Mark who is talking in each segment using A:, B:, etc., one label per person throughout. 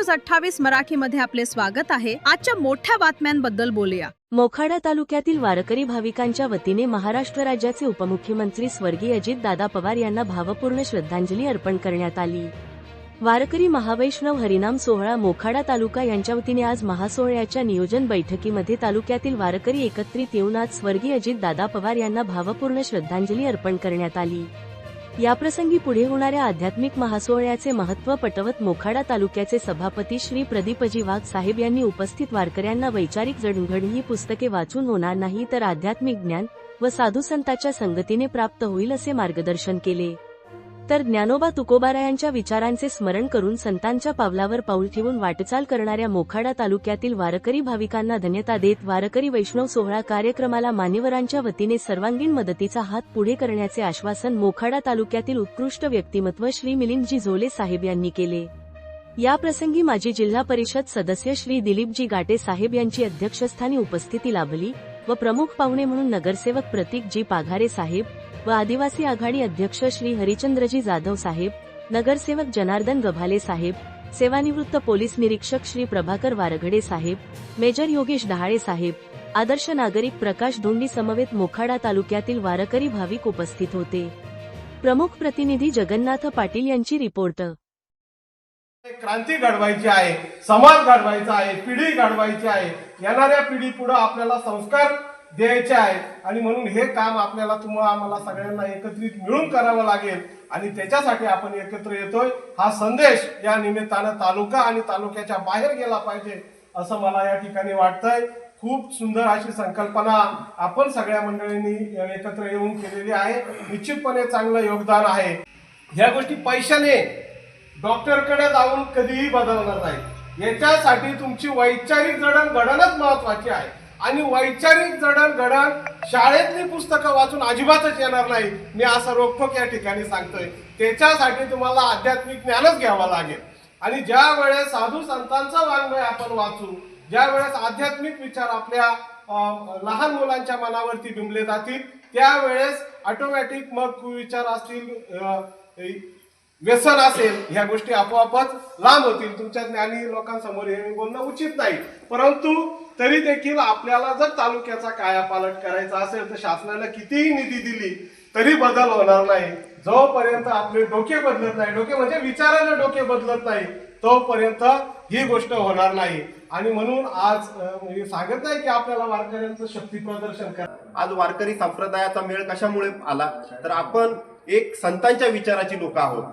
A: News 28 मराठीमध्ये आपले स्वागत आहे। आजच्या मोठ्या बातम्यांबद्दल बोलूया।
B: मोखाडा तालुक्यातील वारकरी भाविकांच्या वतीने महाराष्ट्र राज्याचे उपमुख्यमंत्री स्वर्गीय अजितदादा पवार यांना भावपूर्ण श्रद्धांजली अर्पण करण्यात आली। वारकरी महावैष्णव हरिनाम सोहळा मोखाडा तालुका यांच्या वतीने आज महासोहळ्याच्या नियोजन बैठकीमध्ये तालुक्यातील वारकरी एकत्रित येऊन आज स्वर्गीय अजितदादा पवार यांना भावपूर्ण श्रद्धांजली अर्पण करण्यात आली। याप्रसंगी पुढे होणाऱ्या आध्यात्मिक महासोहळ्याचे महत्त्व पटवत मोखाडा तालुक्याचे सभापती श्री प्रदीपजी वाघ साहेब यांनी उपस्थित वारकऱ्यांना वैचारिक जडणघडण ही पुस्तके वाचून होणार नाही तर आध्यात्मिक ज्ञान व साधू संतांच्या संगतीने प्राप्त होईल असे मार्गदर्शन केले। तर ज्ञानोबा तुकोबारायांच्या विचारांचे स्मरण करून संतांच्या पावलावर पाऊल ठेवून वाटचाल करणाऱ्या मोखाडा तालुक्यातील वारकरी भाविकांना धन्यता देत वारकरी वैष्णव सोहळा कार्यक्रमाला मान्यवरांच्या वतीने सर्वांगीण मदतीचा हात पुढे करण्याचे आश्वासन मोखाडा तालुक्यातील उत्कृष्ट व्यक्तिमत्व श्री मिलिंदजी झोले साहेब यांनी केले। या प्रसंगी माजी जिल्हा परिषद सदस्य श्री दिलीपजी गाटे साहेब यांची अध्यक्षस्थानी उपस्थिती लाभली व प्रमुख पाहुणे म्हणून नगरसेवक प्रतीकजी पाघारे साहेब व आदिवासी आघाडी अध्यक्ष श्री हरिचंद्रजी जाधव साहेब, नगरसेवक जनार्दन गभाले साहेब, सेवानिवृत्त पोलीस निरीक्षक श्री प्रभाकर वारघडे साहेब, मेजर योगेश डहाळे साहेब, आदर्श नागरिक प्रकाश धोंडी समवेत मोखाडा तालुक्यातील वारकरी भाविक उपस्थित होते। प्रमुख प्रतिनिधी जगन्नाथ पाटील यांची रिपोर्ट।
C: क्रांती घडवायची आहे, समाज घडवायचा आहे, पिढी घडवायची आहे, येणाऱ्या पिढी पुढे आपल्याला संस्कार द्यायचे आहेत आणि म्हणून हे काम आपल्याला आम्हाला सगळ्यांना एकत्रित मिळून करावं लागेल आणि त्याच्यासाठी आपण एकत्र येतोय। हा संदेश या निमित्तानं तालुका आणि तालुक्याच्या बाहेर गेला पाहिजे असं मला या ठिकाणी वाटतंय। खूप सुंदर अशी संकल्पना आपण सगळ्या मंडळींनी एकत्र येऊन केलेली आहे। निश्चितपणे चांगलं योगदान आहे। ह्या गोष्टी पैशाने डॉक्टरकडे जाऊन कधीही बदलणार नाही। याच्यासाठी तुमची वैचारिक जडणघडणच महत्वाची आहे आणि वैचारिक जडणघडण शाळेतली पुस्तकं वाचून अजिबातच येणार नाही। मी असं रोखोक या ठिकाणी सांगतोय। त्याच्यासाठी तुम्हाला आध्यात्मिक ज्ञानच घ्यावं लागेल आणि ज्या वेळेस साधू संतांचा वाङ्मय आपण वाचू, ज्या वेळेस आध्यात्मिक विचार आपल्या लहान मुलांच्या मनावरती बिंबले जातील त्यावेळेस ऑटोमॅटिक मग कुविचार असतील, व्यसन असेल, ह्या गोष्टी आपोआपच लांब होतील। तुमच्या ज्ञानी लोकांसमोर हे बोलणं उचित नाही, परंतु तरी देखील आपल्याला जर तालुक्याचा कायापालट करायचा असेल तर शासनाने कितीही निधी दिली तरी बदल होणार नाही। जोपर्यंत आपले डोके बदलत नाही, डोके म्हणजे विचाराने डोके बदलत नाही, तोपर्यंत ही गोष्ट होणार नाही। आणि म्हणून आज सांगत नाही की आपल्याला वारकऱ्यांचं शक्ती प्रदर्शन करा।
D: आज वारकरी संप्रदायाचा मेळ कशामुळे आला तर आपण एक संतांच्या विचाराची लोक आहोत।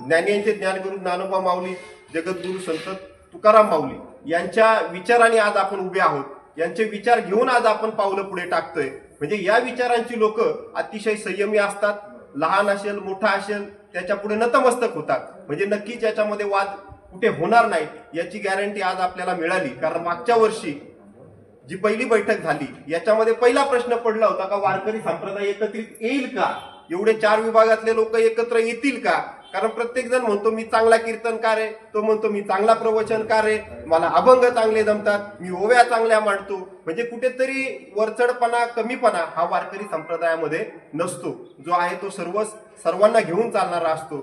D: ज्ञानीयांचे ज्ञानगुरु ज्ञानोबा माऊली, जगद्गुरु संत तुकाराम माऊली यांच्या विचाराने आज आपण उभे आहोत। यांचे विचार घेऊन आज आपण पावलं पुढे टाकतोय। म्हणजे या विचारांची लोक अतिशय संयमी असतात। लहान असेल मोठा असेल त्याच्या पुढे नतमस्तक होतात। म्हणजे नक्कीच याच्यामध्ये वाद कुठे होणार नाही याची गॅरंटी आज आपल्याला मिळाली। कारण मागच्या वर्षी जी पहिली बैठक झाली याच्यामध्ये पहिला प्रश्न पडला होता का वारकरी संप्रदाय एकत्रित येईल का, एवढे 4 विभागातले लोक एकत्र येतील का। कारण प्रत्येक जण म्हणतो मी चांगला कीर्तनकार आहे, तो म्हणतो मी चांगला प्रवचनकार आहे, मला अभंग चांगले जमतात, मी ओव्या चांगल्या मांडतो। म्हणजे कुठेतरी वरचढपणा कमीपणा हा वारकरी संप्रदायामध्ये नसतो। जो आहे तो सर्वांना घेऊन चालणारा असतो।